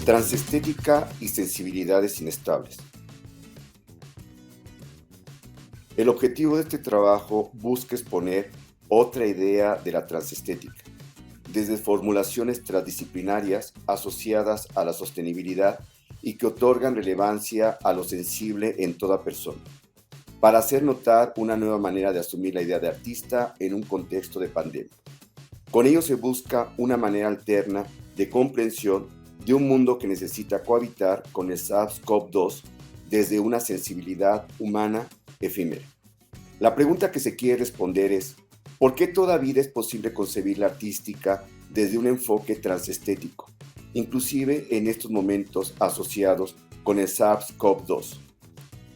Transestética y sensibilidades inestables. El objetivo de este trabajo busca exponer otra idea de la transestética, desde formulaciones transdisciplinarias asociadas a la sostenibilidad y que otorgan relevancia a lo sensible en toda persona, para hacer notar una nueva manera de asumir la idea de artista en un contexto de pandemia. Con ello se busca una manera alterna de comprensión de un mundo que necesita cohabitar con el SARS-CoV-2 desde una sensibilidad humana efímera. La pregunta que se quiere responder es: ¿por qué toda vida es posible concebir la artística desde un enfoque transestético, inclusive en estos momentos asociados con el SARS-CoV-2?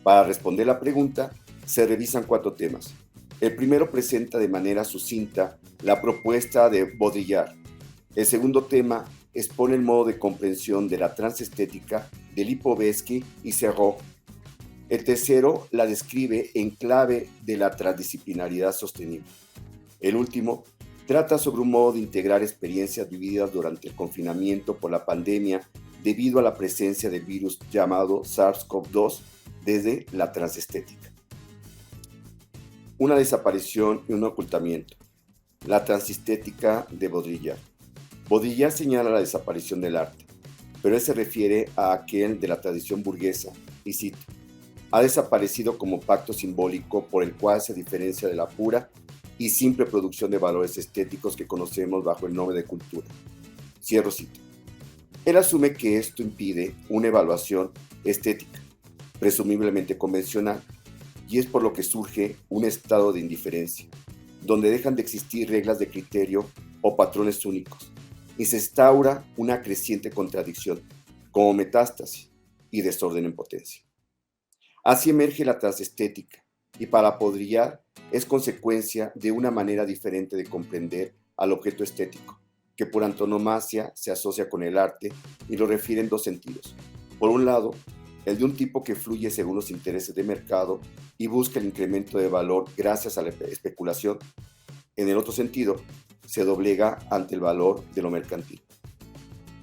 Para responder la pregunta, se revisan 4 temas. El primero presenta de manera sucinta la propuesta de Baudrillard. El segundo tema expone el modo de comprensión de la transestética de Lipovetsky y Serrault. El tercero la describe en clave de la transdisciplinariedad sostenible. El último trata sobre un modo de integrar experiencias vividas durante el confinamiento por la pandemia debido a la presencia del virus llamado SARS-CoV-2 desde la transestética. Una desaparición y un ocultamiento. La transestética de Baudrillard. Baudrillard señala la desaparición del arte, pero él se refiere a aquel de la tradición burguesa, y cito: ha desaparecido como pacto simbólico por el cual se diferencia de la pura y simple producción de valores estéticos que conocemos bajo el nombre de cultura. Cierro cita. Él asume que esto impide una evaluación estética, presumiblemente convencional, y es por lo que surge un estado de indiferencia, donde dejan de existir reglas de criterio o patrones únicos, y se instaura una creciente contradicción, como metástasis y desorden en potencia. Así emerge la transestética, y para Baudrillard es consecuencia de una manera diferente de comprender al objeto estético, que por antonomasia se asocia con el arte y lo refiere en 2 sentidos. Por un lado, el de un tipo que fluye según los intereses de mercado y busca el incremento de valor gracias a la especulación. En el otro sentido, se doblega ante el valor de lo mercantil.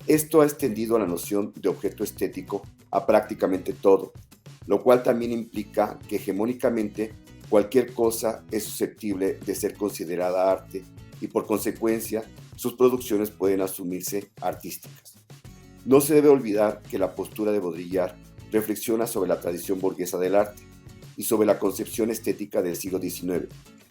Esto ha extendido a la noción de objeto estético a prácticamente todo, lo cual también implica que hegemónicamente cualquier cosa es susceptible de ser considerada arte y por consecuencia sus producciones pueden asumirse artísticas. No se debe olvidar que la postura de Baudrillard reflexiona sobre la tradición burguesa del arte y sobre la concepción estética del siglo XIX.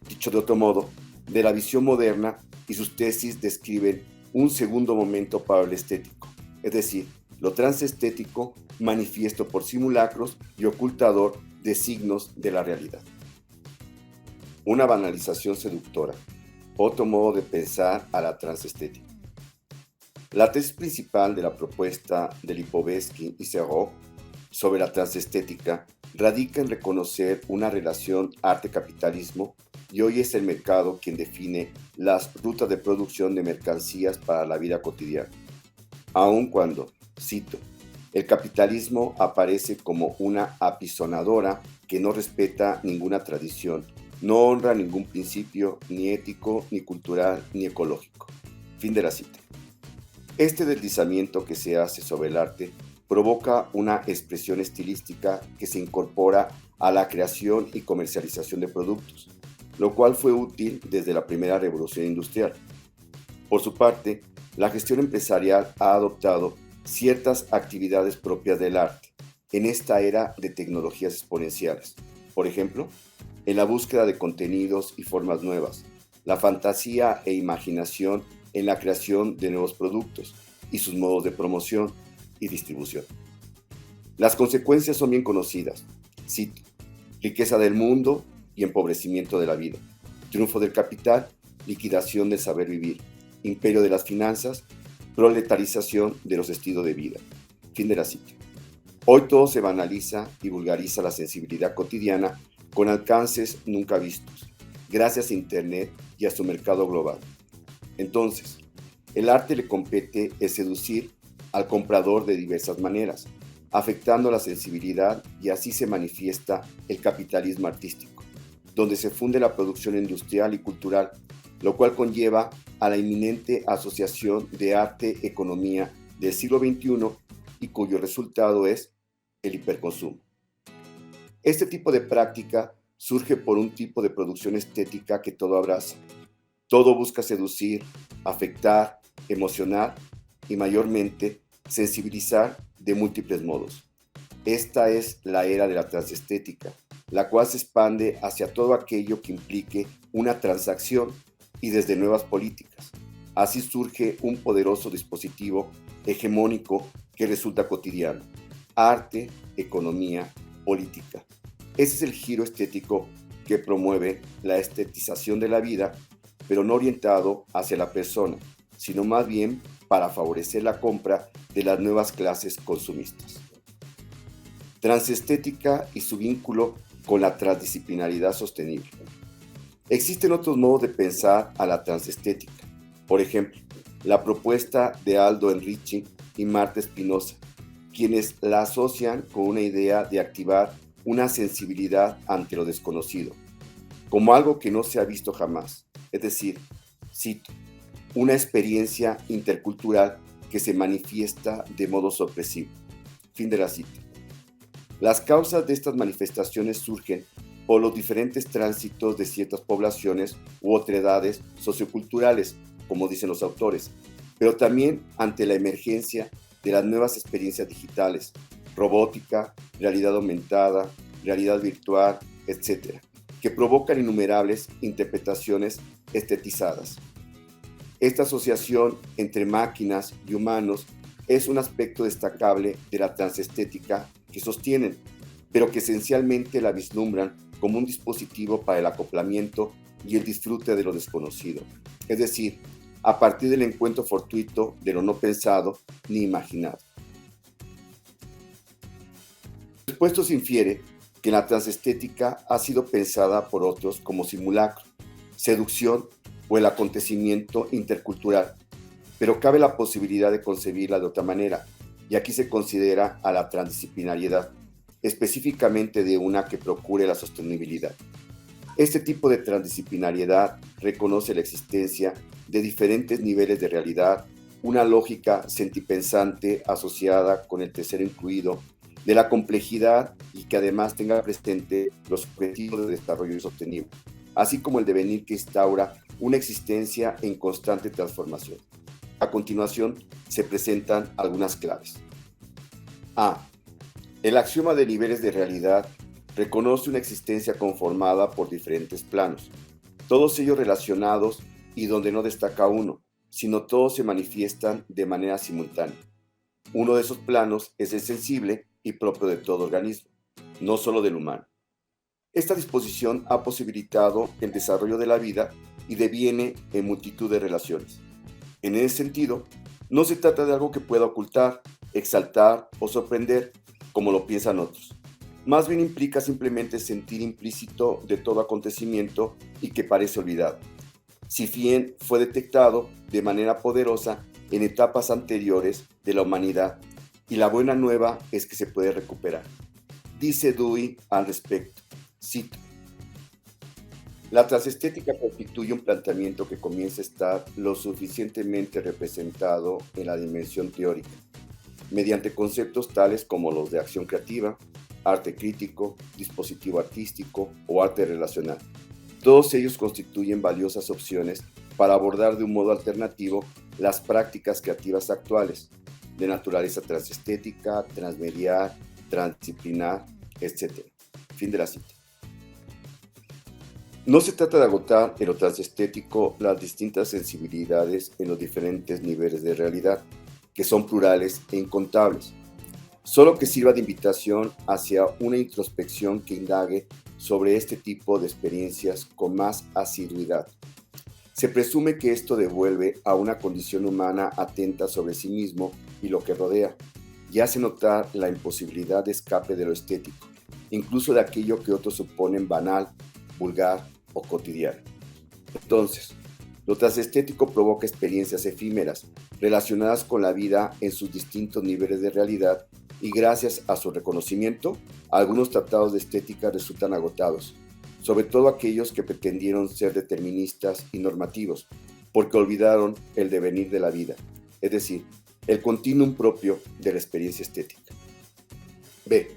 Dicho de otro modo, de la visión moderna, y sus tesis describen un segundo momento para el estético, es decir, lo transestético manifiesto por simulacros y ocultador de signos de la realidad. Una banalización seductora, otro modo de pensar a la transestética. La tesis principal de la propuesta de Lipovetsky y Serrault sobre la transestética radica en reconocer una relación arte-capitalismo, y hoy es el mercado quien define las rutas de producción de mercancías para la vida cotidiana. Aun cuando, cito, el capitalismo aparece como una apisonadora que no respeta ninguna tradición, no honra ningún principio, ni ético, ni cultural, ni ecológico. Fin de la cita. Este deslizamiento que se hace sobre el arte provoca una expresión estilística que se incorpora a la creación y comercialización de productos, lo cual fue útil desde la primera revolución industrial. Por su parte, la gestión empresarial ha adoptado ciertas actividades propias del arte en esta era de tecnologías exponenciales. Por ejemplo, en la búsqueda de contenidos y formas nuevas, la fantasía e imaginación en la creación de nuevos productos y sus modos de promoción y distribución. Las consecuencias son bien conocidas. Cito: riqueza del mundo y empobrecimiento de la vida, triunfo del capital, liquidación del saber vivir, imperio de las finanzas, proletarización de los estilos de vida. Fin de la cita. Hoy todo se banaliza y vulgariza la sensibilidad cotidiana con alcances nunca vistos, gracias a Internet y a su mercado global. Entonces, el arte le compete el seducir al comprador de diversas maneras, afectando la sensibilidad, y así se manifiesta el capitalismo artístico, donde se funde la producción industrial y cultural, lo cual conlleva a la inminente asociación de arte-economía del siglo XXI y cuyo resultado es el hiperconsumo. Este tipo de práctica surge por un tipo de producción estética que todo abraza. Todo busca seducir, afectar, emocionar y mayormente sensibilizar de múltiples modos. Esta es la era de la transestética, la cual se expande hacia todo aquello que implique una transacción y desde nuevas políticas. Así surge un poderoso dispositivo hegemónico que resulta cotidiano: arte, economía, política. Ese es el giro estético que promueve la estetización de la vida, pero no orientado hacia la persona, sino más bien para favorecer la compra de las nuevas clases consumistas. Transestética y su vínculo con la transdisciplinaridad sostenible. Existen otros modos de pensar a la transestética. Por ejemplo, la propuesta de Aldo Enrichi y Marta Espinosa, quienes la asocian con una idea de activar una sensibilidad ante lo desconocido, como algo que no se ha visto jamás, es decir, cito, una experiencia intercultural que se manifiesta de modo sorpresivo. Fin de la cita. Las causas de estas manifestaciones surgen por los diferentes tránsitos de ciertas poblaciones u otredades socioculturales, como dicen los autores, pero también ante la emergencia de las nuevas experiencias digitales, robótica, realidad aumentada, realidad virtual, etc., que provocan innumerables interpretaciones estetizadas. Esta asociación entre máquinas y humanos es un aspecto destacable de la transestética que sostienen, pero que esencialmente la vislumbran como un dispositivo para el acoplamiento y el disfrute de lo desconocido, es decir, a partir del encuentro fortuito de lo no pensado ni imaginado. Después se infiere que la transestética ha sido pensada por otros como simulacro, seducción o el acontecimiento intercultural, pero cabe la posibilidad de concebirla de otra manera, y aquí se considera a la transdisciplinariedad, específicamente de una que procure la sostenibilidad. Este tipo de transdisciplinariedad reconoce la existencia de diferentes niveles de realidad, una lógica sentipensante asociada con el tercero incluido, de la complejidad y que además tenga presente los objetivos de desarrollo sostenible, así como el devenir que instaura una existencia en constante transformación. A continuación se presentan algunas claves. A. El axioma de niveles de realidad reconoce una existencia conformada por diferentes planos, todos ellos relacionados y donde no destaca uno, sino todos se manifiestan de manera simultánea. Uno de esos planos es el sensible y propio de todo organismo, no solo del humano. Esta disposición ha posibilitado el desarrollo de la vida y deviene en multitud de relaciones. En ese sentido, no se trata de algo que pueda ocultar, exaltar o sorprender, como lo piensan otros. Más bien implica simplemente sentir implícito de todo acontecimiento y que parece olvidado, si bien fue detectado de manera poderosa en etapas anteriores de la humanidad, y la buena nueva es que se puede recuperar. Dice Dewey al respecto, cito, la transestética constituye un planteamiento que comienza a estar lo suficientemente representado en la dimensión teórica, mediante conceptos tales como los de acción creativa, arte crítico, dispositivo artístico o arte relacional. Todos ellos constituyen valiosas opciones para abordar de un modo alternativo las prácticas creativas actuales, de naturaleza transestética, transmedial, transdisciplinar, etc. Fin de la cita. No se trata de agotar en lo transestético las distintas sensibilidades en los diferentes niveles de realidad, que son plurales e incontables, solo que sirva de invitación hacia una introspección que indague sobre este tipo de experiencias con más asiduidad. Se presume que esto devuelve a una condición humana atenta sobre sí mismo y lo que rodea, y hace notar la imposibilidad de escape de lo estético, incluso de aquello que otros suponen banal, vulgar o cotidiano. Entonces, lo transestético provoca experiencias efímeras, relacionadas con la vida en sus distintos niveles de realidad, y gracias a su reconocimiento, algunos tratados de estética resultan agotados, sobre todo aquellos que pretendieron ser deterministas y normativos, porque olvidaron el devenir de la vida, es decir, el continuum propio de la experiencia estética. B.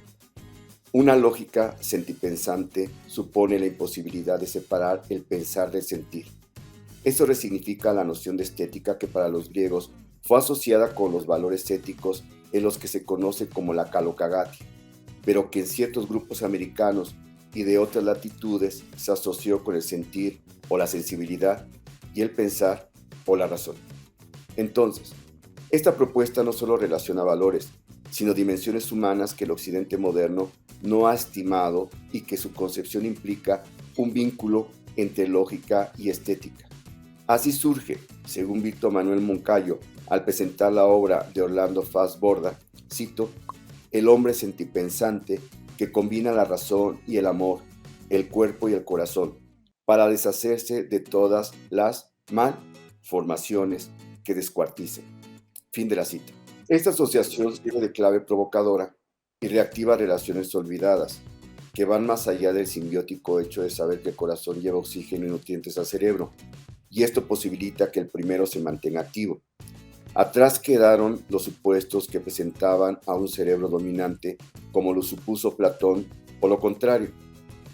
Una lógica sentipensante supone la imposibilidad de separar el pensar del sentir. Esto resignifica la noción de estética que para los griegos fue asociada con los valores éticos en los que se conoce como la kalokagatia, pero que en ciertos grupos americanos y de otras latitudes se asoció con el sentir o la sensibilidad y el pensar o la razón. Entonces, esta propuesta no solo relaciona valores, sino dimensiones humanas que el occidente moderno no ha estimado y que su concepción implica un vínculo entre lógica y estética. Así surge, según Víctor Manuel Moncayo, al presentar la obra de Orlando Fast Borda, cito, el hombre sentipensante que combina la razón y el amor, el cuerpo y el corazón, para deshacerse de todas las malformaciones que descuarticen. Fin de la cita. Esta asociación sirve de clave provocadora y reactiva relaciones olvidadas, que van más allá del simbiótico hecho de saber que el corazón lleva oxígeno y nutrientes al cerebro, y esto posibilita que el primero se mantenga activo. Atrás quedaron los supuestos que presentaban a un cerebro dominante, como lo supuso Platón, o lo contrario,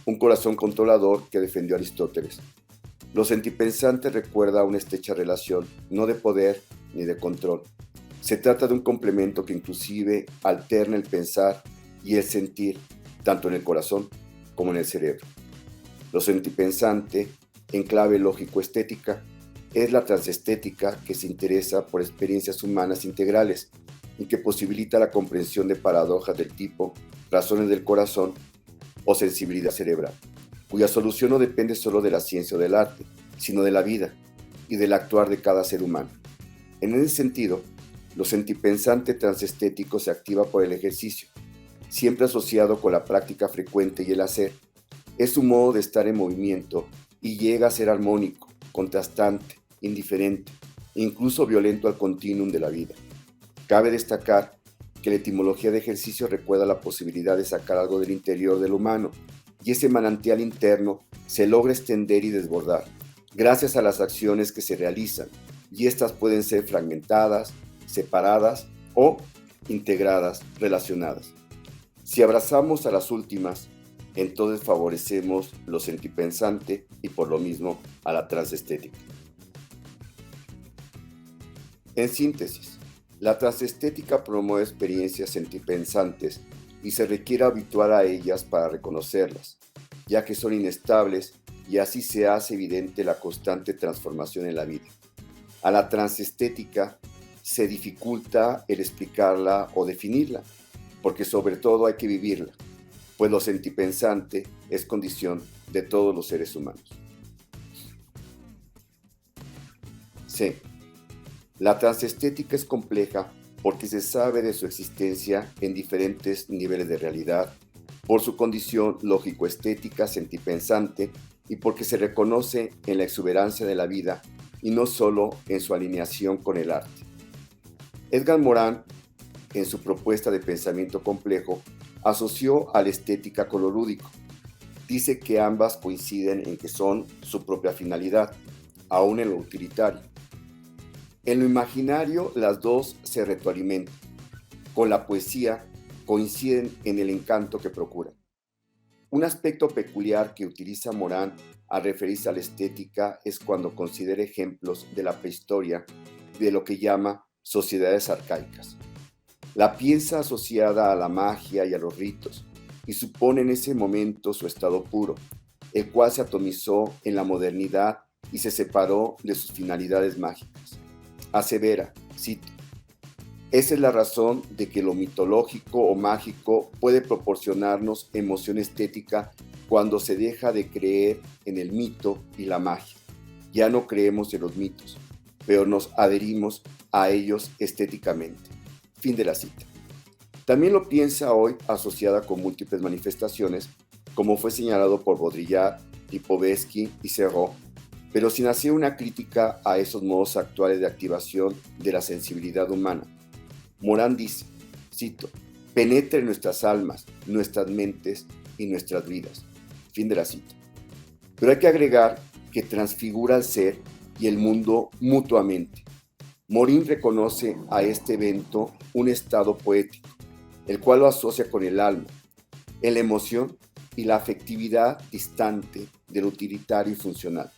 un corazón controlador que defendió Aristóteles. Lo sentipensante recuerda una estrecha relación, no de poder ni de control. Se trata de un complemento que inclusive alterna el pensar y el sentir, tanto en el corazón como en el cerebro. Lo sentipensante, en clave lógico-estética, es la transestética que se interesa por experiencias humanas integrales y que posibilita la comprensión de paradojas del tipo razones del corazón o sensibilidad cerebral, cuya solución no depende solo de la ciencia o del arte, sino de la vida y del actuar de cada ser humano. En ese sentido, lo sentipensante transestético se activa por el ejercicio, siempre asociado con la práctica frecuente y el hacer. Es un modo de estar en movimiento y llega a ser armónico, contrastante, indiferente, incluso violento al continuum de la vida. Cabe destacar que la etimología de ejercicio recuerda la posibilidad de sacar algo del interior del humano, y ese manantial interno se logra extender y desbordar, gracias a las acciones que se realizan, y estas pueden ser fragmentadas, separadas o integradas, relacionadas. Si abrazamos a las últimas, entonces favorecemos lo sentipensante y por lo mismo a la transestética. En síntesis, la transestética promueve experiencias sentipensantes y se requiere habituar a ellas para reconocerlas, ya que son inestables y así se hace evidente la constante transformación en la vida. A la transestética se dificulta el explicarla o definirla, porque sobre todo hay que vivirla, pues lo sentipensante es condición de todos los seres humanos. C. La transestética es compleja porque se sabe de su existencia en diferentes niveles de realidad, por su condición lógico-estética sentipensante y porque se reconoce en la exuberancia de la vida y no solo en su alineación con el arte. Edgar Morin, en su propuesta de pensamiento complejo, asoció a la estética con lo lúdico. Dice que ambas coinciden en que son su propia finalidad, aún en lo utilitario. En lo imaginario, las dos se retroalimentan. Con la poesía, coinciden en el encanto que procuran. Un aspecto peculiar que utiliza Morin al referirse a la estética es cuando considera ejemplos de la prehistoria de lo que llama sociedades arcaicas. La piensa asociada a la magia y a los ritos, y supone en ese momento su estado puro, el cual se atomizó en la modernidad y se separó de sus finalidades mágicas. Asevera, cito, esa es la razón de que lo mitológico o mágico puede proporcionarnos emoción estética cuando se deja de creer en el mito y la magia. Ya no creemos en los mitos, pero nos adherimos a ellos estéticamente. Fin de la cita. También lo piensa hoy asociada con múltiples manifestaciones, como fue señalado por Baudrillard, Lipovetsky y Serrault, pero sin hacer una crítica a esos modos actuales de activación de la sensibilidad humana. Morin dice, cito, penetra en nuestras almas, nuestras mentes y nuestras vidas. Fin de la cita. Pero hay que agregar que transfigura al ser y el mundo mutuamente. Morín reconoce a este evento un estado poético, el cual lo asocia con el alma, en la emoción y la afectividad distante del utilitario y funcional.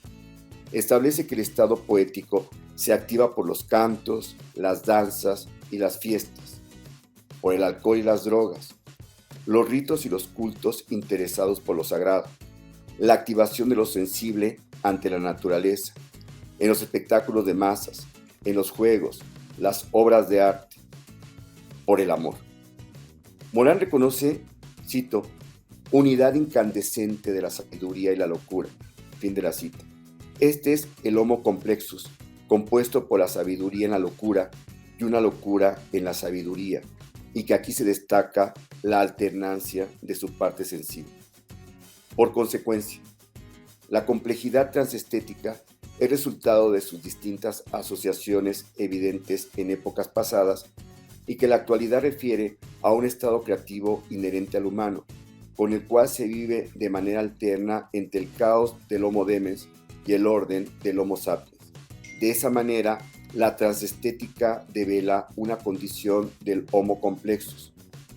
Establece que el estado poético se activa por los cantos, las danzas y las fiestas, por el alcohol y las drogas, los ritos y los cultos interesados por lo sagrado, la activación de lo sensible ante la naturaleza, en los espectáculos de masas, en los juegos, las obras de arte, por el amor. Morán reconoce, cito, unidad incandescente de la sabiduría y la locura. Fin de la cita. Este es el Homo complexus, compuesto por la sabiduría en la locura y una locura en la sabiduría, y que aquí se destaca la alternancia de su parte sensible. Por consecuencia, la complejidad transestética es resultado de sus distintas asociaciones evidentes en épocas pasadas y que la actualidad refiere a un estado creativo inherente al humano, con el cual se vive de manera alterna entre el caos del Homo Demens y el orden del Homo sapiens. De esa manera, la transestética devela una condición del Homo complexus,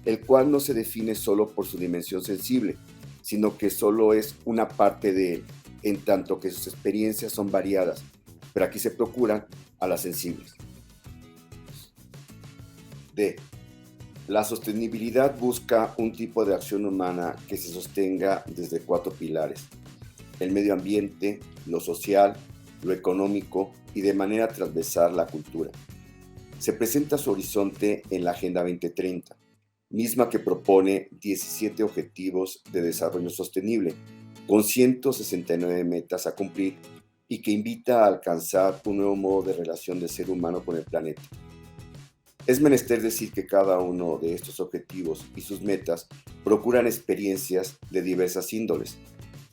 el cual no se define solo por su dimensión sensible, sino que solo es una parte de él, en tanto que sus experiencias son variadas, pero aquí se procuran a las sensibles. D. La sostenibilidad busca un tipo de acción humana que se sostenga desde 4 pilares: el medio ambiente, lo social, lo económico y de manera transversal la cultura. Se presenta su horizonte en la Agenda 2030, misma que propone 17 objetivos de desarrollo sostenible, con 169 metas a cumplir y que invita a alcanzar un nuevo modo de relación del ser humano con el planeta. Es menester decir que cada uno de estos objetivos y sus metas procuran experiencias de diversas índoles.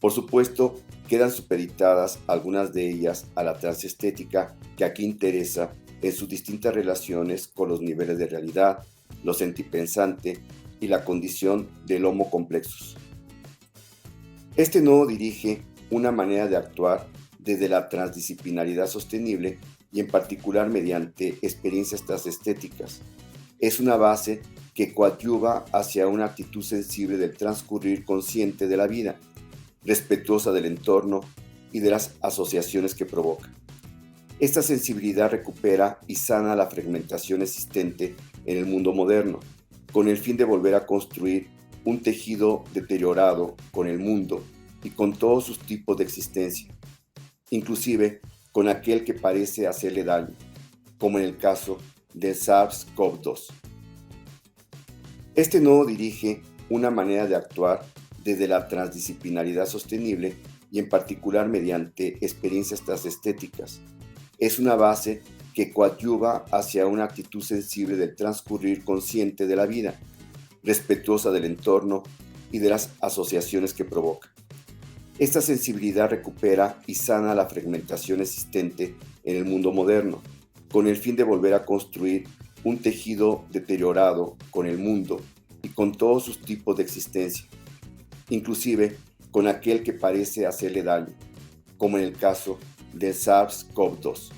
Por supuesto, quedan supeditadas algunas de ellas a la transestética que aquí interesa en sus distintas relaciones con los niveles de realidad, lo sentipensante y la condición del Homo complexus. Este nodo dirige una manera de actuar desde la transdisciplinaridad sostenible y en particular mediante experiencias transestéticas. Es una base que coadyuva hacia una actitud sensible del transcurrir consciente de la vida, respetuosa del entorno y de las asociaciones que provoca. Esta sensibilidad recupera y sana la fragmentación existente en el mundo moderno, con el fin de volver a construir un tejido deteriorado con el mundo y con todos sus tipos de existencia, inclusive con aquel que parece hacerle daño, como en el caso del SARS-CoV-2. Este nodo dirige una manera de actuar desde la transdisciplinaridad sostenible y en particular mediante experiencias transestéticas. Es una base que coadyuva hacia una actitud sensible del transcurrir consciente de la vida, respetuosa del entorno y de las asociaciones que provoca. Esta sensibilidad recupera y sana la fragmentación existente en el mundo moderno, con el fin de volver a construir un tejido deteriorado con el mundo y con todos sus tipos de existencia, inclusive con aquel que parece hacerle daño, como en el caso del SARS-CoV-2.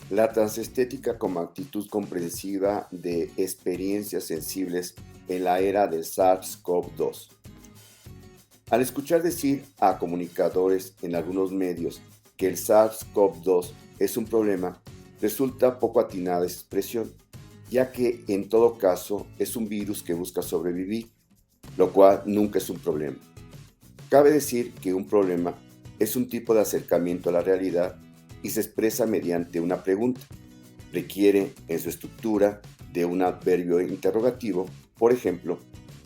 La transestética como actitud comprensiva de experiencias sensibles en la era del SARS-CoV-2. Al escuchar decir a comunicadores en algunos medios que el SARS-CoV-2 es un problema, resulta poco atinada esa expresión, ya que en todo caso es un virus que busca sobrevivir, lo cual nunca es un problema. Cabe decir que un problema es un tipo de acercamiento a la realidad y se expresa mediante una pregunta. Requiere en su estructura de un adverbio interrogativo, por ejemplo,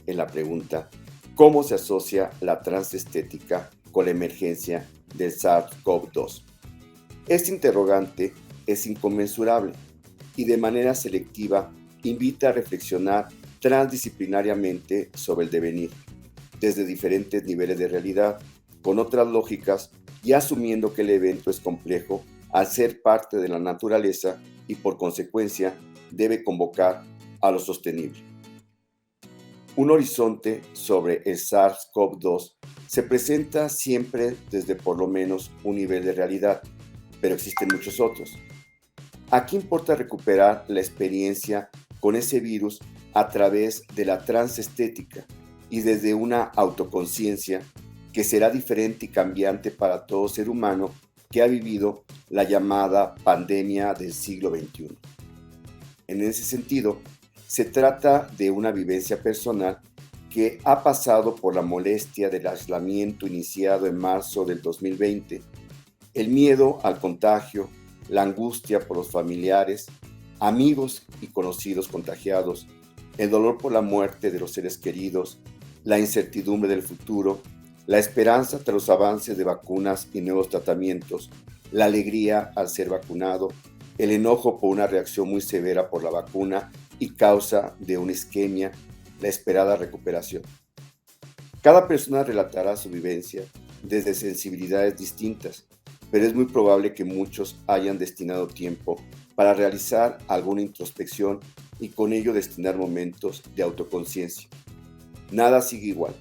en la pregunta ¿cómo se asocia la transestética con la emergencia del SARS-CoV-2? Este interrogante es inconmensurable y de manera selectiva invita a reflexionar transdisciplinariamente sobre el devenir, desde diferentes niveles de realidad, con otras lógicas y asumiendo que el evento es complejo al ser parte de la naturaleza y por consecuencia debe convocar a lo sostenible. Un horizonte sobre el SARS-CoV-2 se presenta siempre desde por lo menos un nivel de realidad, pero existen muchos otros. Aquí importa recuperar la experiencia con ese virus a través de la transestética y desde una autoconciencia que será diferente y cambiante para todo ser humano que ha vivido la llamada pandemia del siglo XXI. En ese sentido, se trata de una vivencia personal que ha pasado por la molestia del aislamiento iniciado en marzo del 2020, el miedo al contagio, la angustia por los familiares, amigos y conocidos contagiados, el dolor por la muerte de los seres queridos, la incertidumbre del futuro, la esperanza tras los avances de vacunas y nuevos tratamientos, la alegría al ser vacunado, el enojo por una reacción muy severa por la vacuna y causa de una isquemia, la esperada recuperación. Cada persona relatará su vivencia desde sensibilidades distintas, pero es muy probable que muchos hayan destinado tiempo para realizar alguna introspección y con ello destinar momentos de autoconciencia. Nada sigue igual,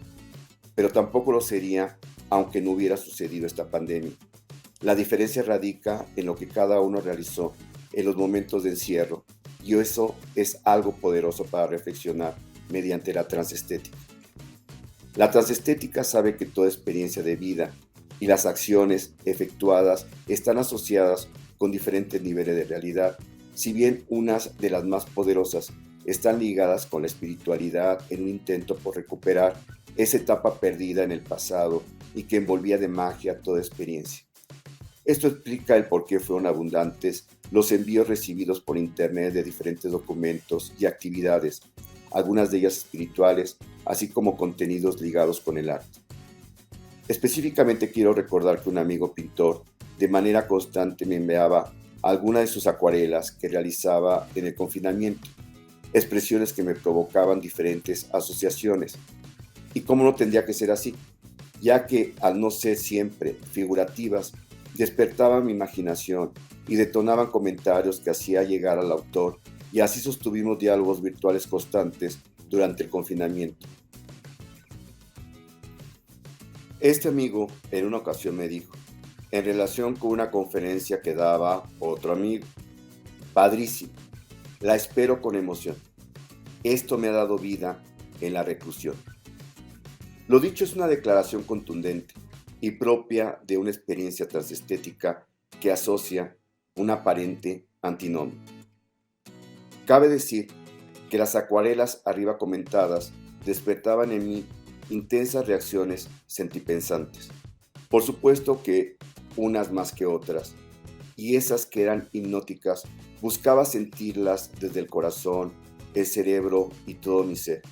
pero tampoco lo sería aunque no hubiera sucedido esta pandemia. La diferencia radica en lo que cada uno realizó en los momentos de encierro, y eso es algo poderoso para reflexionar mediante la transestética. La transestética sabe que toda experiencia de vida y las acciones efectuadas están asociadas con diferentes niveles de realidad, si bien unas de las más poderosas están ligadas con la espiritualidad en un intento por recuperar esa etapa perdida en el pasado y que envolvía de magia toda experiencia. Esto explica el por qué fueron abundantes los envíos recibidos por internet de diferentes documentos y actividades, algunas de ellas espirituales, así como contenidos ligados con el arte. Específicamente quiero recordar que un amigo pintor de manera constante me enviaba algunas de sus acuarelas que realizaba en el confinamiento, expresiones que me provocaban diferentes asociaciones. ¿Y cómo no tendría que ser así? Ya que al no ser siempre figurativas, despertaban mi imaginación y detonaban comentarios que hacía llegar al autor, y así sostuvimos diálogos virtuales constantes durante el confinamiento. Este amigo en una ocasión me dijo, en relación con una conferencia que daba otro amigo, padrísimo, la espero con emoción. Esto me ha dado vida en la reclusión. Lo dicho es una declaración contundente y propia de una experiencia transestética que asocia un aparente antinomio. Cabe decir que las acuarelas arriba comentadas despertaban en mí intensas reacciones sentipensantes. Por supuesto que unas más que otras, y esas que eran hipnóticas buscaba sentirlas desde el corazón, el cerebro y todo mi ser.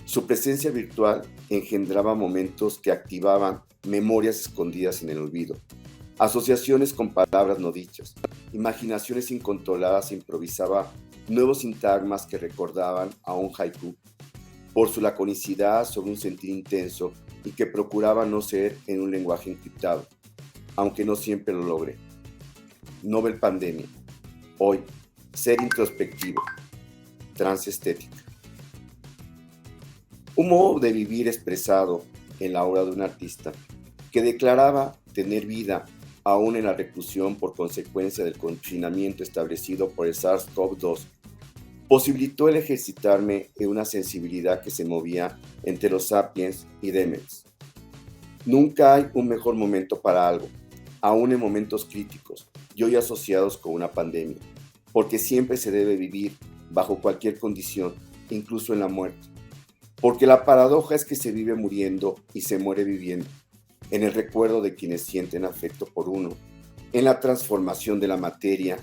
Su presencia virtual engendraba momentos que activaban memorias escondidas en el olvido, asociaciones con palabras no dichas, imaginaciones incontroladas e improvisaba nuevos sintagmas que recordaban a un haiku, por su laconicidad sobre un sentir intenso y que procuraba no ser en un lenguaje encriptado, aunque no siempre lo logré. Nobel Pandemia. Hoy, ser introspectivo. Transestética. Un modo de vivir expresado en la obra de un artista que declaraba tener vida aún en la reclusión por consecuencia del confinamiento establecido por el SARS-CoV-2, posibilitó el ejercitarme en una sensibilidad que se movía entre los sapiens y demens. Nunca hay un mejor momento para algo, aún en momentos críticos y hoy asociados con una pandemia, porque siempre se debe vivir bajo cualquier condición, incluso en la muerte. Porque la paradoja es que se vive muriendo y se muere viviendo, en el recuerdo de quienes sienten afecto por uno, en la transformación de la materia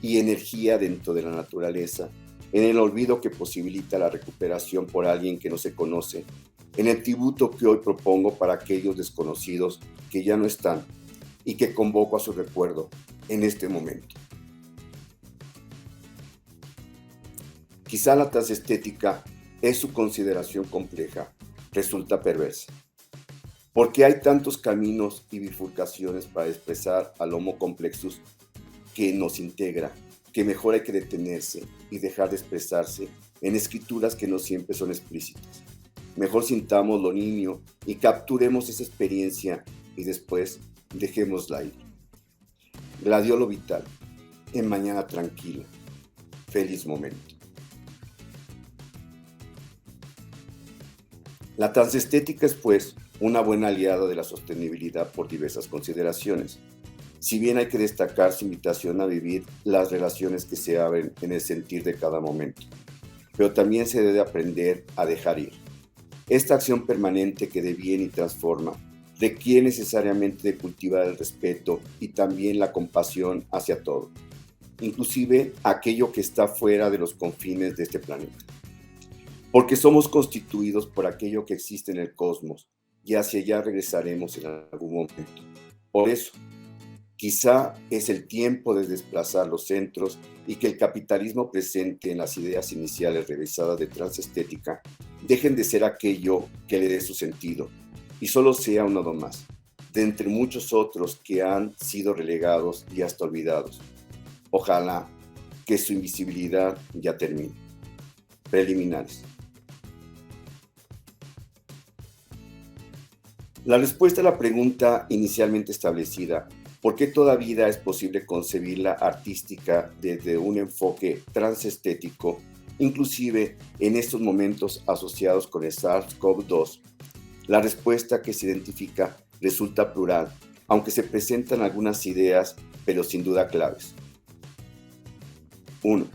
y energía dentro de la naturaleza, en el olvido que posibilita la recuperación por alguien que no se conoce, en el tributo que hoy propongo para aquellos desconocidos que ya no están y que convoco a su recuerdo en este momento. Quizá la transestética es su consideración compleja, resulta perversa. Porque hay tantos caminos y bifurcaciones para expresar al Homo complexus que nos integra, que mejor hay que detenerse y dejar de expresarse en escrituras que no siempre son explícitas. Mejor sintámoslo niño y capturemos esa experiencia y después dejémosla ir. Gladiolo vital. en mañana tranquila. Feliz momento. La transestética es, pues, una buena aliada de la sostenibilidad por diversas consideraciones. Si bien hay que destacar su invitación a vivir las relaciones que se abren en el sentir de cada momento, pero también se debe aprender a dejar ir. Esta acción permanente que deviene y transforma requiere necesariamente de cultivar el respeto y también la compasión hacia todo, inclusive aquello que está fuera de los confines de este planeta. Porque somos constituidos por aquello que existe en el cosmos y hacia allá regresaremos en algún momento. Por eso, quizá es el tiempo de desplazar los centros y que el capitalismo presente en las ideas iniciales revisadas de transestética dejen de ser aquello que le dé su sentido y solo sea uno más, de entre muchos otros que han sido relegados y hasta olvidados. Ojalá que su invisibilidad ya termine. Preliminares. La respuesta a la pregunta inicialmente establecida, ¿por qué toda vida es posible concebirla artística desde un enfoque transestético, inclusive en estos momentos asociados con el SARS-CoV-2? La respuesta que se identifica resulta plural, aunque se presentan algunas ideas, pero sin duda claves. 1.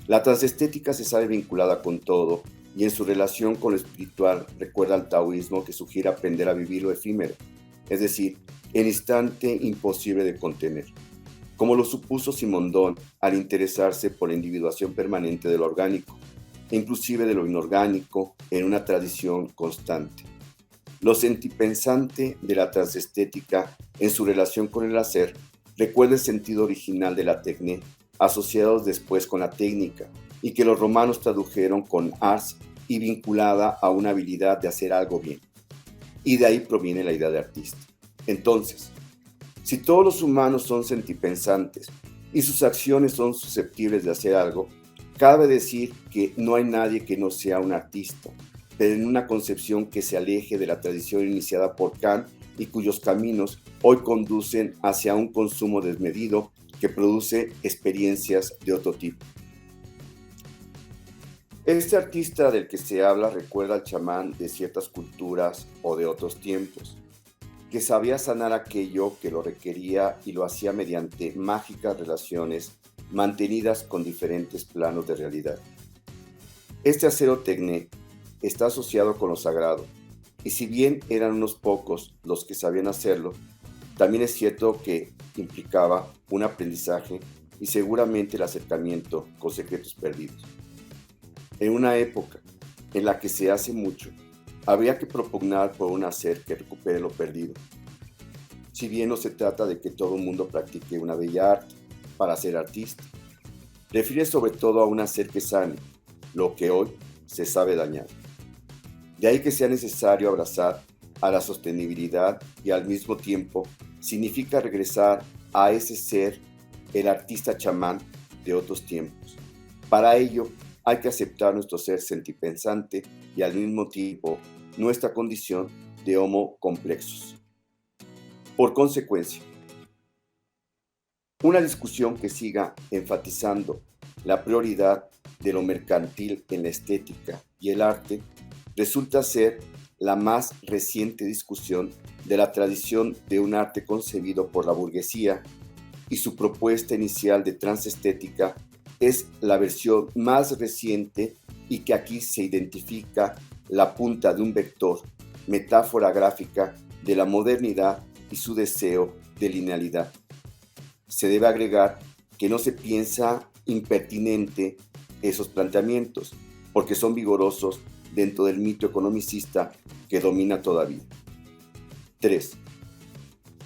La transestética se sabe vinculada con todo y en su relación con lo espiritual recuerda al taoísmo que sugiere aprender a vivir lo efímero, es decir, el instante imposible de contener, como lo supuso Simondón al interesarse por la individuación permanente de lo orgánico, e inclusive de lo inorgánico en una tradición constante. Lo sentipensante de la transestética en su relación con el hacer recuerda el sentido original de la tecné, asociados después con la técnica, y que los romanos tradujeron con ars y vinculada a una habilidad de hacer algo bien. Y de ahí proviene la idea de artista. Entonces, si todos los humanos son sentipensantes y sus acciones son susceptibles de hacer algo, cabe decir que no hay nadie que no sea un artista, pero en una concepción que se aleje de la tradición iniciada por Kant y cuyos caminos hoy conducen hacia un consumo desmedido que produce experiencias de otro tipo. Este artista del que se habla recuerda al chamán de ciertas culturas o de otros tiempos, que sabía sanar aquello que lo requería y lo hacía mediante mágicas relaciones mantenidas con diferentes planos de realidad. Este acero tecné está asociado con lo sagrado, y si bien eran unos pocos los que sabían hacerlo, también es cierto que implicaba un aprendizaje y seguramente el acercamiento con secretos perdidos. En una época en la que se hace mucho, habría que propugnar por un hacer que recupere lo perdido. Si bien no se trata de que todo el mundo practique una bella arte para ser artista, refiere sobre todo a un hacer que sane lo que hoy se sabe dañar. De ahí que sea necesario abrazar a la sostenibilidad y al mismo tiempo significa regresar a ese ser, el artista chamán de otros tiempos. Para ello, hay que aceptar nuestro ser sentipensante y al mismo tiempo nuestra condición de homo complexus. Por consecuencia, una discusión que siga enfatizando la prioridad de lo mercantil en la estética y el arte resulta ser la más reciente discusión de la tradición de un arte concebido por la burguesía, y su propuesta inicial de transestética es la versión más reciente y que aquí se identifica la punta de un vector, metáfora gráfica de la modernidad y su deseo de linealidad. Se debe agregar que no se piensa impertinente esos planteamientos, porque son vigorosos dentro del mito economicista que domina todavía. 3.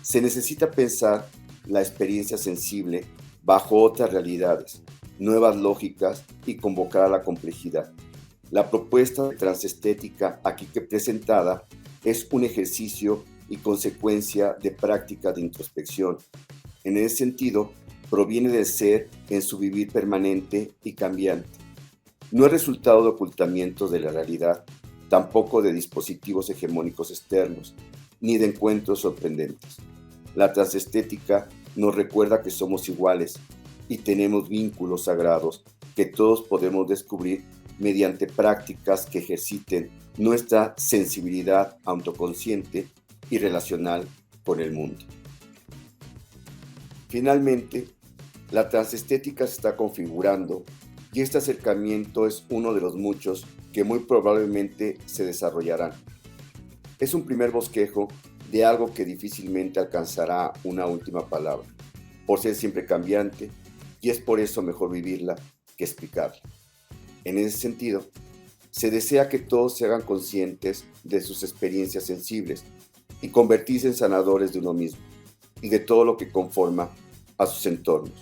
Se necesita pensar la experiencia sensible bajo otras realidades, nuevas lógicas y convocar a la complejidad. La propuesta de transestética aquí que presentada es un ejercicio y consecuencia de práctica de introspección. En ese sentido, proviene del ser en su vivir permanente y cambiante. No es resultado de ocultamientos de la realidad, tampoco de dispositivos hegemónicos externos, ni de encuentros sorprendentes. La transestética nos recuerda que somos iguales y tenemos vínculos sagrados que todos podemos descubrir mediante prácticas que ejerciten nuestra sensibilidad autoconsciente y relacional con el mundo. Finalmente, la transestética se está configurando y este acercamiento es uno de los muchos que muy probablemente se desarrollarán. Es un primer bosquejo de algo que difícilmente alcanzará una última palabra, por ser siempre cambiante, y es por eso mejor vivirla que explicarla. En ese sentido, se desea que todos se hagan conscientes de sus experiencias sensibles y convertirse en sanadores de uno mismo y de todo lo que conforma a sus entornos,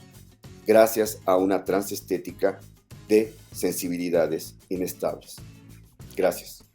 gracias a una transestética de sensibilidades inestables. Gracias.